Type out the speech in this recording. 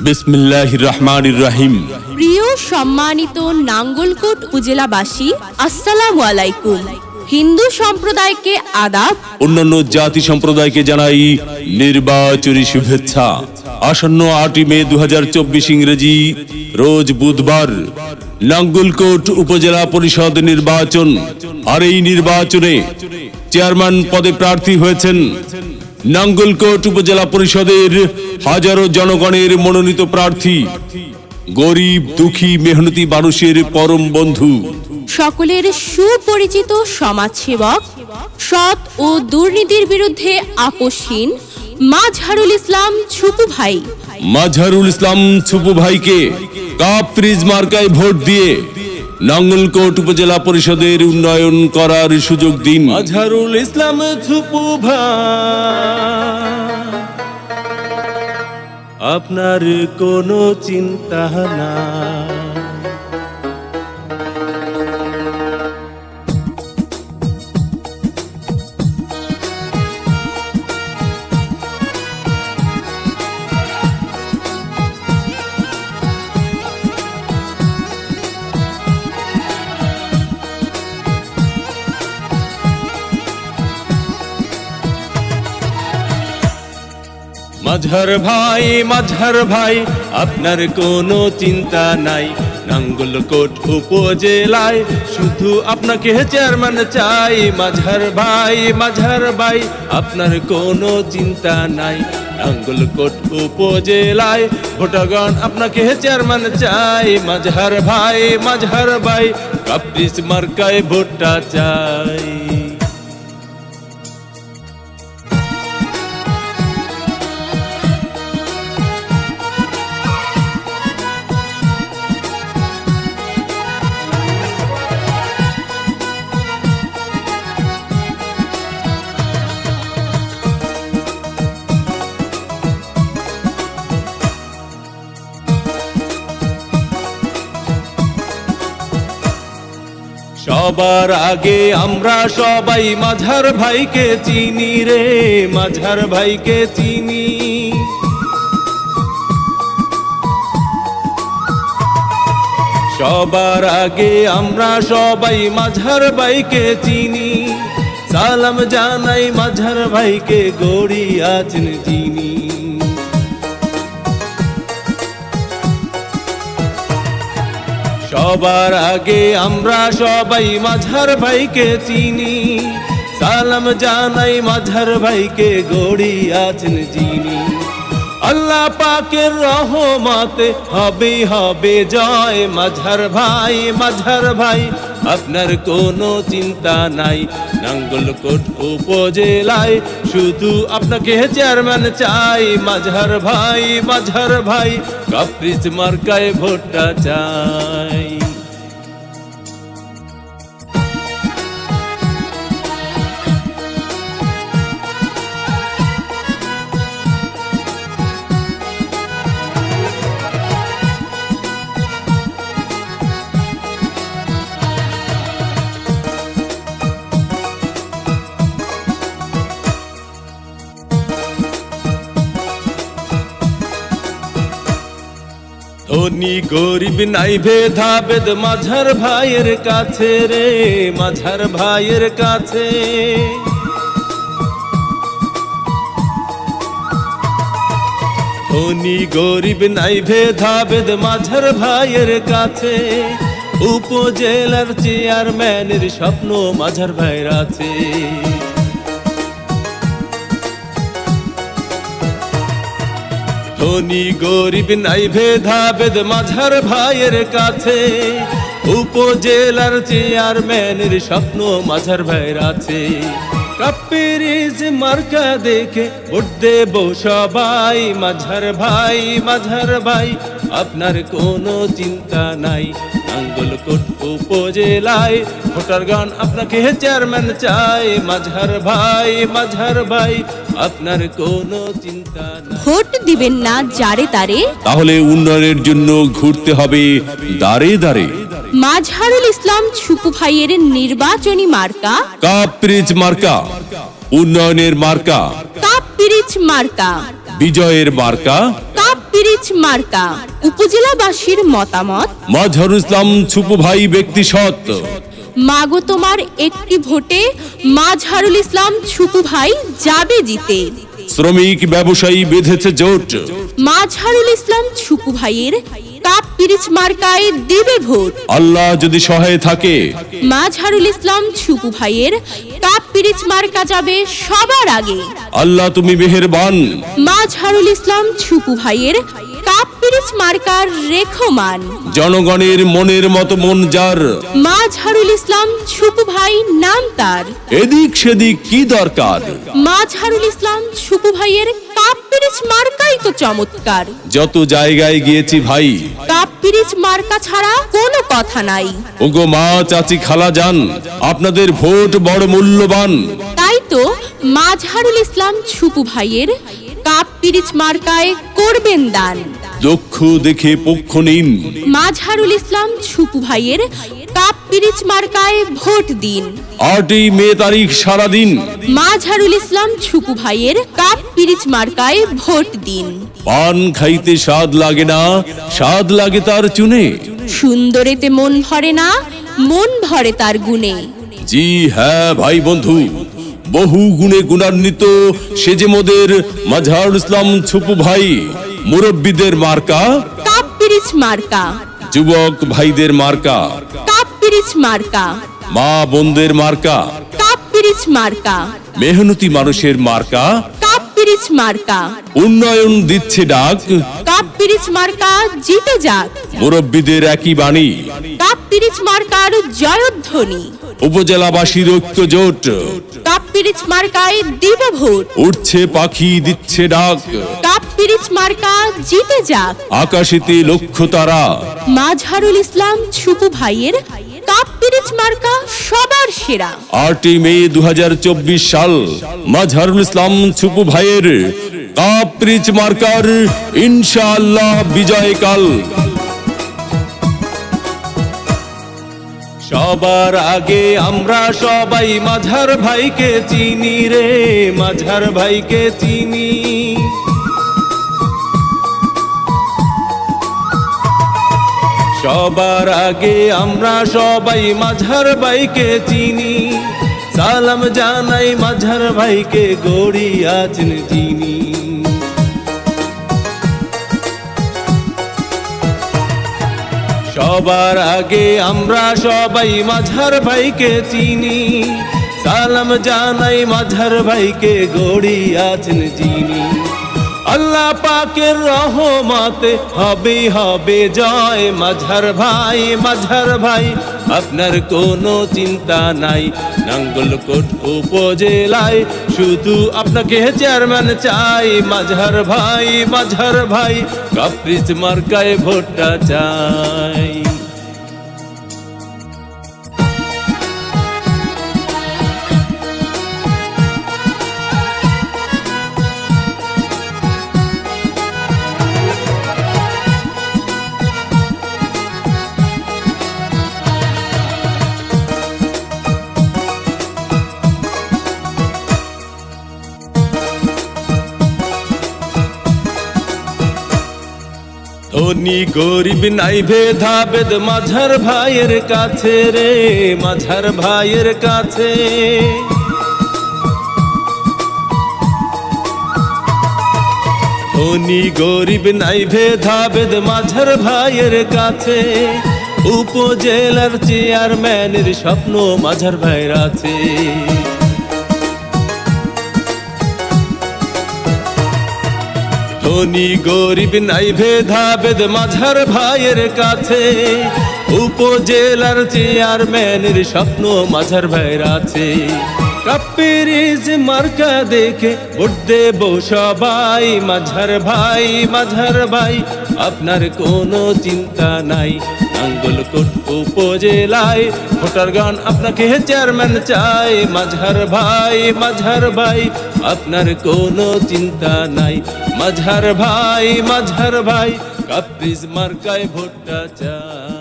বিসমিল্লাহির রহমানির রহিম। প্রিয় সম্মানিত নাঙ্গলকোট উপজেলাবাসী, আসসালামু আলাইকুম। হিন্দু সম্প্রদায়কে আদাব, অন্যান্য জাতি সম্প্রদায়কে জানাই নির্বাচনী শুভেচ্ছা। আসন্ন 8 মে 2024 ইংরেজি রোজ বুধবার নাঙ্গলকোট উপজেলা পরিষদ নির্বাচন। আর এই নির্বাচনে চেয়ারম্যান পদে প্রার্থী হয়েছেন নাঙ্গলকোট উপজেলা পরিষদের হাজারো জনগণের মনোনীত প্রার্থী, গরিব দুঃখী মেহনতি মানুষের পরম বন্ধু, সকলের সুপরিচিত সমাজসেবক, সৎ ও দুর্নীতির বিরুদ্ধে আপোষহীন মাজহারুল ইসলাম ছুপু ভাই। মাজহারুল ইসলাম ছুপু ভাইকে কাপ ফ্রিজ মার্কায় ভোট দিয়ে নাঙ্গলকোট উপজেলা পরিষদের উন্নয়ন করার সুযোগ দিন। মাজহারুল ইসলাম ছুপু ভাই, আপনার কোনো চিন্তা না। মাজহার ভাই, আপনার কোনো চিন্তা নাই। নাঙ্গলকোট উপজেলায় শুধু আপনাকে চেয়ারম্যান চাই। মাজহার ভাই, আপনার কোনো চিন্তা নাই। নাঙ্গলকোট উপজেলায় ভোটারগণ আপনাকে চেয়ারম্যান চাই। মাজহার ভাই, কাপ্রিস মার্কায় ভোটটা চাই। সবার আগে আমরা সবাই মাজহার ভাইকে চিনি রে, মাজহার ভাইকে চিনি। সবার আগে আমরা সবাই মাজহার ভাইকে চিনি। সালাম জানাই মাজহার ভাইকে, গড়ি আছেন যিনি। সবার আগে আমরা সবাই মাজহার ভাইকে চিনি। সালাম জানাই মাজহার ভাইকে, গড়ি আছেন যিনি। আল্লাহ পাকের রহমতে হবে জয়। মাজহার ভাই, আপনার কোনো চিন্তা নাই। নাঙ্গলকোট উপজেলায় শুধু আপনাকে চেয়ারম্যান চাই। মাজহার ভাই, কাপ্রিস মার্কায় ভোটটা চাই। ধনী গরিব নাই ভেদাভেদ মাজহার ভাইয়ের কাছে রে, মাজহার ভাইয়ের কাছে। ধনী গরিব নাই ভেদাভেদ মাজহার ভাইয়ের কাছে। উপজেলার চেয়ারম্যানের স্বপ্ন মাজহার ভাইয়ের আছে। ধনী গরিব নাই ভেদাভেদ মাজহার ভাইয়ের কাছে। উপজেলার চেয়ারম্যানের স্বপ্ন মাজহার ভাইয়ের আছে। কাপ্রিস মার্কা দেখে ভোট দেব সবাই। মাজহার ভাই, আপনার কোনো চিন্তা নাই। নাঙ্গলকোট উপজেলায় ভোটারগণ আপনাকে চেয়ারম্যান চাই। মাজহার ভাই, আপনার কোনো চিন্তা নাই। ভোট দিবেন না যারে তারে, তাহলে উন্নয়নের জন্য ঘুরতে হবে দাঁড়ে দাঁড়ে। মাজহারুল ইসলাম ছুপু ভাইয়ের নির্বাচনী মার্কা কাপ ফ্রিজ মার্কা, উন্নয়নের মার্কা, কাপ পিরিচ মার্কা, বিজয়ের মার্কা, কাপ পিরিচ পিরিচ মার্কা। উপজেলাবাসীর মতামত, মাজহারুল ইসলাম ছুপু ভাই ব্যক্তি সৎ। মাগো তোমার একটি ভোটে মাজহারুল ইসলাম ছুপু ভাই যাবে জিতে। শ্রমিক ব্যবসায়ী বেঁধেছে জোট, মাজহারুল ইসলাম ছুপু ভাইয়ের কাপ পিরিচ মার্কায় দিবে ভোট। আল্লাহ যদি সহায় থাকে, মাজহারুল ইসলাম ছুপু ভাইয়ের কাপ পিরিচ মার্কা যাবে সবার আগে। আল্লাহ তুমি মেহেরবান। মাজহারুল ইসলাম ছুপু ভাইয়ের কাপ পিরিচ মার্কার রেখমান। জনগণের মনের মতো মন যার, মাজহারুল ইসলাম ছুপু ভাই নাম তার। এদিক সেদিক কি দরকার, মাজহারুল ইসলাম ছুপু ভাইয়ের কাপ পিরিচ মার্কাই তো চমৎকার। যত জায়গায় গিয়েছি ভাই, কাপ পিরিচ মার্কা ছাড়া কোনো কথা নাই। ওগো মা চাচি খালা যান, আপনাদের ভোট বড় মূল্যবান। তাই তো মাজহারুল ইসলাম ছুপু ভাইয়ের কাপ পিরিচ মার্কায় করবেন দান। দক্ষ দেখে পক্ষ নিন, মাজহারুল ইসলাম ছুপু ভাইয়ের কাপ পিরিচ মার্কায় ভোট দিন। 8ই মে তারিখ সারাদিন, মাজহারুল ইসলাম ছুপু ভাইয়ের কাপ পিরিচ মার্কায় ভোট দিন। পান খাইতে স্বাদ লাগে না, স্বাদ লাগে তার চুনে। সুন্দরেতে মন ভরে না, মন ভরে তার গুণে। জি হ্যাঁ ভাই বন্ধু, বহু গুণে গুণান্বিত সে যে মোদের মাজহারুল ইসলাম ছুপু ভাই। মুরব্বীদের মার্কা, কাপ পিরিচ মার্কা। যুবক ভাইদের মার্কা, কাপ পিরিচ মার্কা। মা বোনদের মার্কা, কাপ পিরিচ মার্কা। মেহনতি মানুষের মার্কা। কাপ পিরিচ মার্কা। উন্নয়ন দিচ্ছে ডাক, কাপ পিরিচ মার্কা জিতে যাক। মুরব্বীদের একই বাণী, কাপ পিরিচ মার্কার জয়ধ্বনি। উপজেলাবাসীর ঐক্য জোট, কাপ পিরিচ মার্কায় দিব ভোট। উঠছে পাখি দিচ্ছে ডাক, কাপ পিরিচ মার্কা জিতে যাক। আকাশেতে লক্ষ্য তারা। মাজহারুল ইসলাম ছুপু ভাইয়ের কাপ পিরিচ মার্কা সবার সেরা। 8ই মে 2024 সাল, মাজহারুল ইসলাম ছুপু ভাইয়ের কাপ পিরিচ মার্কার ইনশাআল্লাহ বিজয়কাল। সবার আগে আমরা সবাই মাঝার ভাইকে চিনি রে, মাঝার ভাইকে চিনি। সবার আগে আমরা সবাই মাঝার ভাইকে চিনি। সালাম জানাই মাঝার ভাইকে, গড়ি আছেন চিনি। সবার আগে আমরা সবাই মাঝার ভাইকে চিনি। সালাম জানাই মাঝার ভাইকে, গড়ি আছেন চিনি। আল্লাহ পাকের রহমতে হবে হবে জয়। মাঝার ভাই, মাঝার ভাই আপনার কোনো চিন্তা নাই। নাঙ্গলকোট উপজেলায় শুধু আপনাকে চেয়ারম্যান চাই। মাঝার ভাই, মাঝার ভাই কাপ পিরিচ মার্কায় ভোটটা চাই। ধনী গরিব নাই ভেদাভেদ মাঝার ভাইয়ের কাছে রে, মাঝার ভাইয়ের কাছে। ধনী গরিব নাই ভেদাভেদ মাঝার ভাইয়ের কাছে। উপজেলার চেয়ারম্যানের স্বপ্ন মাঝার ভাইয়ের আছে। ধনী গরিব নাই ভেদাভেদ মাঝার ভাইয়ের কাছে। উপজেলার চেয়ারম্যানের স্বপ্ন মাঝার ভাইয়ের আছে। কাপ পিরিচ মার্কা দেখে ভোট দেব সবাই। মাঝার ভাই, মাঝার ভাই আপনার কোনো চিন্তা নাই। নাঙ্গলকোট উপজেলায় ভোটার গান আপনাকে চেয়ারম্যান চাই। মাঝার ভাই, মাঝার ভাই আপনার কোনো চিন্তা নাই। মাঝার ভাই, মাঝার ভাই কাপ পিরিচ মার্কায় ভোটটা চাই।